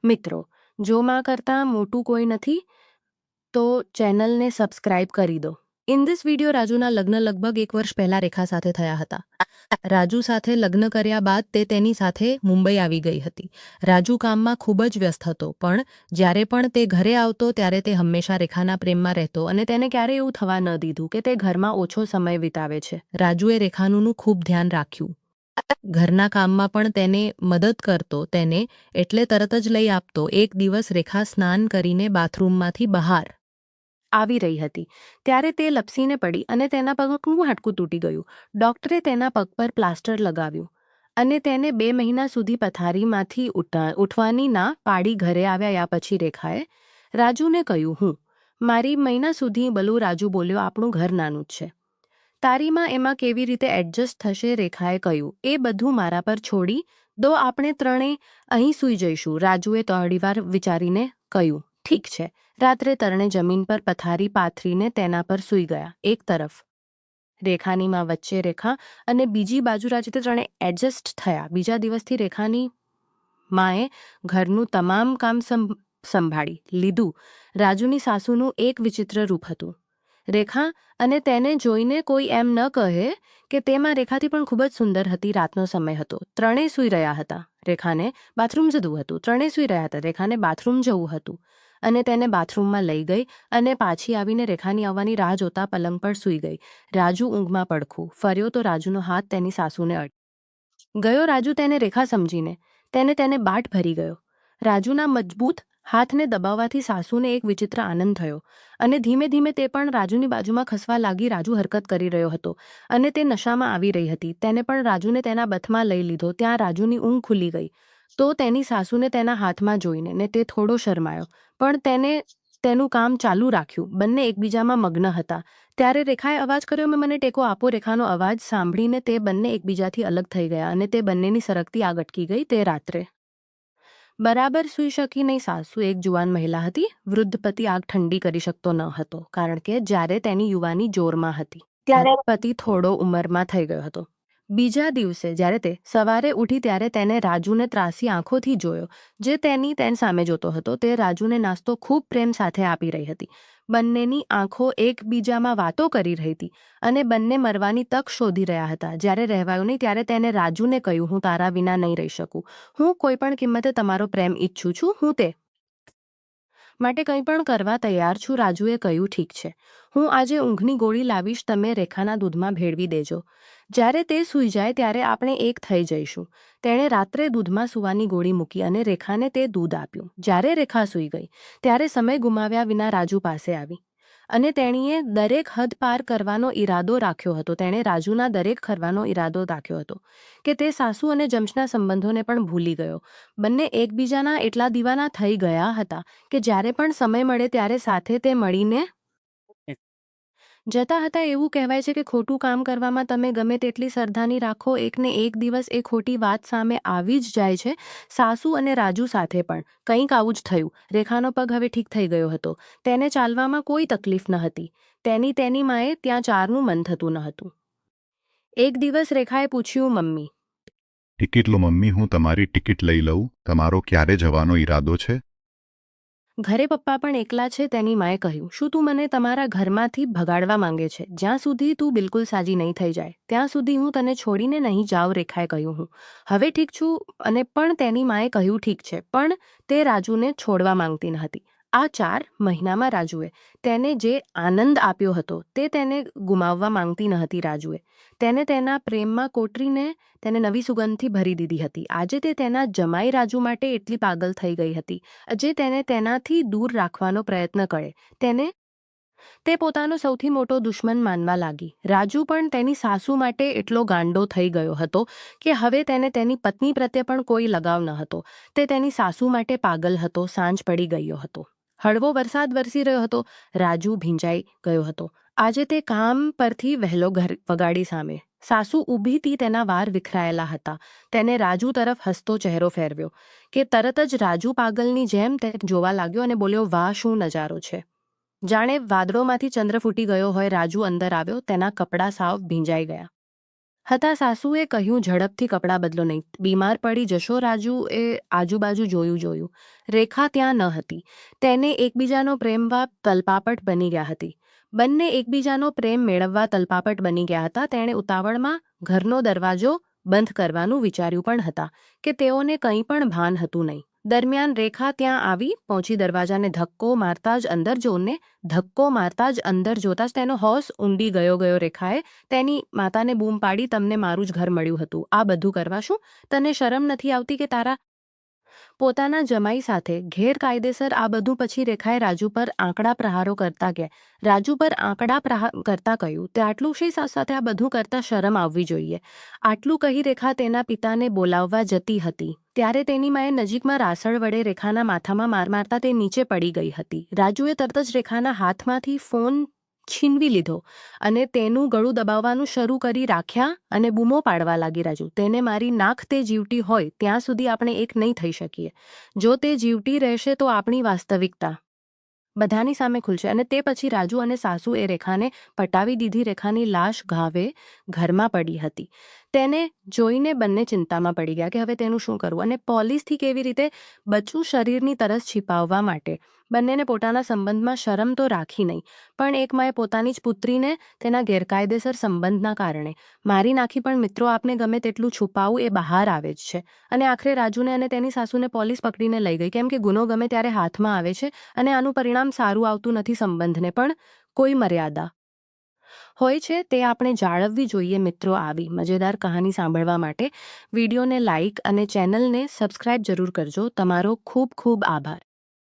મિત્રો, જો માં કરતાં મોટું કોઈ નથી તો ચેનલને સબસ્ક્રાઇબ કરી દો. ઇન ધીસ વિડીયો રાજુના લગ્ન લગભગ 1 વર્ષ પહેલા રેખા સાથે થયા હતા. રાજુ સાથે લગ્ન કર્યા બાદ તે તેની સાથે મુંબઈ આવી ગઈ હતી. રાજુ કામમાં ખૂબ જ વ્યસ્ત હતો, પણ જ્યારે પણ તે ઘરે આવતો ત્યારે તે હંમેશા રેખાના પ્રેમમાં રહેતો અને તેને ક્યારેય એવું થવા ન દીધું કે તે ઘરમાં ઓછો સમય વિતાવે છે. રાજુએ રેખાનું ખૂબ ધ્યાન રાખ્યું. ઘરના કામમાં પણ તેને મદદ કરતો, તેને એટલે તરત જ લઈ આપતો. એક દિવસ રેખા સ્નાન કરીને બાથરૂમમાંથી બહાર આવી રહી હતી ત્યારે તે લપસીને પડી અને તેના પગનું હાડકું તૂટી ગયું. ડોક્ટરે તેના પગ પર પ્લાસ્ટર લગાવ્યું અને તેને 2 મહિના સુધી પથારીમાંથી ઉઠવાની ના પાડી. ઘરે આવ્યા પછી રેખાએ રાજુને કહ્યું, મારી મહિના સુધી બલું. રાજુ બોલ્યો, આપણું ઘર નાનું જ છે, તારીમાં એમાં કેવી રીતે એડજસ્ટ થશે? રેખાએ કહ્યું, એ બધું મારા પર છોડી દો, આપણે ત્રણેય અહીં સૂઈ જઈશું. રાજુએ થોડીવાર વિચારીને કહ્યું, ઠીક છે. રાત્રે ત્રણે જમીન પર પથારી પાથરીને તેના પર સૂઈ ગયા. એક તરફ રેખાની માં, વચ્ચે રેખા અને બીજી બાજુ રાજુ. તે ત્રણે એડજસ્ટ થયા. બીજા દિવસથી રેખાની માએ ઘરનું તમામ કામ સંભાળી લીધું. રાજુની સાસુનું એક વિચિત્ર રૂપ હતું. રેખા અને તેને જોઈને કોઈ એમ ન કહે કે તેમાં રેખાથી પણ ખૂબ જ સુંદર હતી. રાતનો સમય હતો, ત્રણેય સૂઈ રહ્યા હતા. રેખાને બાથરૂમ જવું હતું. ત્રણેય સૂઈ રહ્યા હતા. રેખાને બાથરૂમ જવું હતું અને તેને બાથરૂમમાં લઈ ગઈ અને પાછી આવીને રેખાની આવવાની રાહ જોતા પલંગ પર સૂઈ ગઈ. રાજુ ઊંઘમાં પડખું ફર્યો તો રાજુનો હાથ તેની સાસુને અડી ગયો. રાજુ તેને રેખા સમજીને તેને બાટ ભરી ગયો. રાજુના મજબૂત હાથને દબાવવાથી સાસુને એક વિચિત્ર આનંદ થયો અને ધીમે ધીમે તે પણ રાજુની બાજુમાં ખસવા લાગી. રાજુ હરકત કરી રહ્યો હતો અને તે નશામાં આવી રહી હતી. તેને પણ રાજુને તેના બથમાં લઈ લીધો. ત્યાં રાજુની ઊંઘ ખુલી ગઈ તો તેની સાસુને તેના હાથમાં જોઈને ને તે થોડો શરમાયો, પણ તેને તેનું કામ ચાલુ રાખ્યું. બંને એકબીજામાં મગ્ન હતા. ત્યારે રેખાએ અવાજ કર્યો, મને ટેકો આપો. રેખાનો અવાજ સાંભળીને તે બંને એકબીજાથી અલગ થઈ ગયા અને તે બંનેની સરકતી આગ અટકી ગઈ. તે રાત્રે બરાબર સૂઈ શકી નહીં. સાસુ એક જુવાન મહિલા હતી. વૃદ્ધ પતિ આગ ઠંડી કરી શકતો ન હતો, કારણ કે જ્યારે તેની યુવાની જોરમાં હતી ત્યારે પતિ થોડો ઉંમરમાં થઈ ગયો હતો. બીજા દિવસે જ્યારે તે સવારે ઉઠી ત્યારે તેને રાજુને ત્રાસી આંખોથી જોયો, જે તેની સામે જોતો હતો. તે રાજુને નાસ્તો ખૂબ પ્રેમ સાથે આપી રહી હતી. બંનેની આંખો એકબીજામાં વાતો કરી રહી હતી અને બંને મરવાની તક શોધી રહ્યા હતા. જ્યારે રહેવાયું નહીં ત્યારે તેને રાજુને કહ્યું, હું તારા વિના નહીં રહી શકું. હું કોઈ પણ કિંમતે તમારો પ્રેમ ઈચ્છું છું. હું તે માટે કંઈ પણ કરવા તૈયાર છું. રાજુએ કહ્યું, ઠીક છે, હું આજે ઊંઘની ગોળી લાવીશ, તમે રેખાના દૂધમાં ભેળવી દેજો. જ્યારે તે સૂઈ જાય ત્યારે આપણે એક થઈ જઈશું. તેણે રાત્રે દૂધમાં સૂવાની ગોળી મૂકી અને રેખાને તે દૂધ આપ્યું. જ્યારે રેખા સૂઈ ગઈ ત્યારે સમય ગુમાવ્યા વિના રાજુ પાસે આવી અને તેણીએ દરેક હદ પાર કરવાનો ઈરાદો રાખ્યો હતો. તેણે રાજુના દરેક કરવાનો ઈરાદો રાખ્યો હતો કે તે સાસુ અને જમશના સંબંધોને પણ ભૂલી ગયો. બંને એકબીજાના એટલા દીવાના થઈ ગયા હતા કે જ્યારે પણ સમય મળે ત્યારે સાથે તે મળીને જતા હતા. એવું કહેવાય છે કે ખોટું કામ કરવામાં તમે ગમે તેટલી સરદાની રાખો, એકને એક દિવસ એ ખોટી વાત સામે આવી જ જાય છે. સાસુ અને રાજુ સાથે પણ કંઈક આવું જ થયું. રેખાનો પગ હવે ઠીક થઈ ગયો હતો. તેને ચાલવામાં કોઈ તકલીફ ન હતી. તેની માએ ત્યાં ચારનું મન થતું ન હતું. એક દિવસ રેખાએ પૂછ્યું, મમ્મી ટિકિટ લો. મમ્મી, હું તમારી ટિકિટ લઈ લઉં. તમારો ક્યારે જવાનો ઈરાદો છે? ઘરે પપ્પા પણ એકલા છે. તેની માએ કહ્યું, શું તું મને તમારા ઘરમાંથી ભગાડવા માંગે છે? જ્યાં સુધી તું બિલકુલ સાજી નહીં થઈ જાય ત્યાં સુધી હું તને છોડીને નહીં જાઉં. રેખાએ કહ્યું, હું હવે ઠીક છું. અને પણ તેની માએ કહ્યું, ઠીક છે, પણ તે રાજુને છોડવા માંગતી ન હતી. આ 4 મહિનામાં રાજુએ તેને જે આનંદ આપ્યો હતો તે તેને ગુમાવવા માંગતી ન હતી. રાજુએ તેને તેના પ્રેમમાં કોટરીને તેને નવી સુગંધથી ભરી દીધી હતી. આજે તે તેના જમાઈ રાજુ માટે એટલી પાગલ થઈ ગઈ હતી જે તેને તેનાથી દૂર રાખવાનો પ્રયત્ન કરે. તે પોતાનો સૌથી મોટો દુશ્મન માનવા લાગી. રાજુ પણ તેની સાસુ માટે એટલો ગાંડો થઈ ગયો હતો કે હવે તેને તેની પત્ની પ્રત્યે પણ કોઈ લગાવ ન હતો. તે તેની સાસુ માટે પાગલ હતો. સાંજ પડી ગયો હતો. હળવો વરસાદ વરસી રહ્યો હતો. રાજુ ભીંજાઈ ગયો હતો. આજે તે કામ પરથી વહેલો ઘર વગાડી સામે સાસુ ઊભી હતી. તેના વાળ વિખરાયેલા હતા. તેને રાજુ તરફ હસતો ચહેરો ફેરવ્યો કે તરત જ રાજુ પાગલની જેમ તે જોવા લાગ્યો અને બોલ્યો, વાહ, શું નજારો છે! જાણે વાદળોમાંથી ચંદ્ર ફૂટી ગયો હોય. રાજુ અંદર આવ્યો. તેના કપડાં સાવ ભીંજાઈ ગયા હતા સાસુએ કહ્યું, ઝડપથી કપડાં બદલો નહીં, બીમાર પડી જશો. રાજુએ આજુબાજુ જોયું. રેખા ત્યાં ન હતી. તેને એકબીજાનો પ્રેમવા તલપાપટ બની ગયા હતી. બંને એકબીજાનો પ્રેમ મેળવવા તલપાપટ બની ગયા હતા. તેણે ઉતાવળમાં ઘરનો દરવાજો બંધ કરવાનું વિચાર્યું પણ હતા કે તેઓને કંઈ પણ ભાન હતું નહીં. દરમિયાન રેખા ત્યાં આવી પહોંચી. દરવાજાને ધક્કો મારતા જ અંદર જોતા જ તેનો હોશ ઊંડી ગયો. રેખાએ તેની માતાને બૂમ પાડી, તમને મારું જ ઘર મળ્યું હતું, આ બધું કરવા શું? તને શરમ નથી આવતી કે તારા પોતાના જમાઈ સાથે ગેરકાયદેસર આ બધું? પછી રેખાએ રાજુ પર આંકડા પ્રહારો કરતા કહ્યું, તે આટલું શી સાથે આ બધું કરતા શરમ આવવી જોઈએ. આટલું કહી રેખા તેના પિતાને બોલાવવા જતી હતી ત્યારે તેની માએ નજીકમાં રાસળ વડે રેખાના માથામાં માર મારતા તે નીચે પડી ગઈ હતી. રાજુએ તરત જ રેખાના હાથમાંથી ફોન છીનવી લીધો અને તેનું ગળું દબાવવાનું શરૂ કરી રાખ્યા અને બૂમો પાડવા લાગી. રાજુ, તેને મારી નાખ, તે જીવતી હોય ત્યાં સુધી આપણે એક નહીં થઈ શકીએ. જો તે જીવતી રહેશે તો આપણી વાસ્તવિકતા બધાની સામે ખુલશે. અને તે પછી રાજુ અને સાસુએ રેખાને પટાવી દીધી. રેખાની લાશ ઘાવે ઘરમાં પડી હતી. તેને જોઈને બંને ચિંતામાં પડી ગયા કે હવે તેનું શું કરવું અને પોલીસથી કેવી રીતે બચવું. શરીરની તરસ छिपाવવા માટે બંનેને પોતાના સંબંધમાં શરમ તો રાખી નહીં, પણ એક માએ પોતાની જ પુત્રીને તેના ગેરકાયદેસર સંબંધના કારણે મારી નાખી. પણ મિત્રો, આપને ગમે તેટલું છુપાવવું એ બહાર આવે જ છે. અને આખરે રાજુને અને તેની સાસુને પોલીસ પકડીને લઈ ગઈ, કેમ કે ગુનો ગમે ત્યારે હાથમાં આવે છે અને આનું પરિણામ સારું આવતું નથી. સંબંધને પણ કોઈ મર્યાદા હોય છે, તે આપણે જાળવવી જોઈએ. મિત્રો, આવી મજેદાર કહાની સાંભળવા માટે વિડીયોને લાઇક અને ચેનલને સબસ્ક્રાઇબ જરૂર કરજો. તમારો ખૂબ ખૂબ આભાર.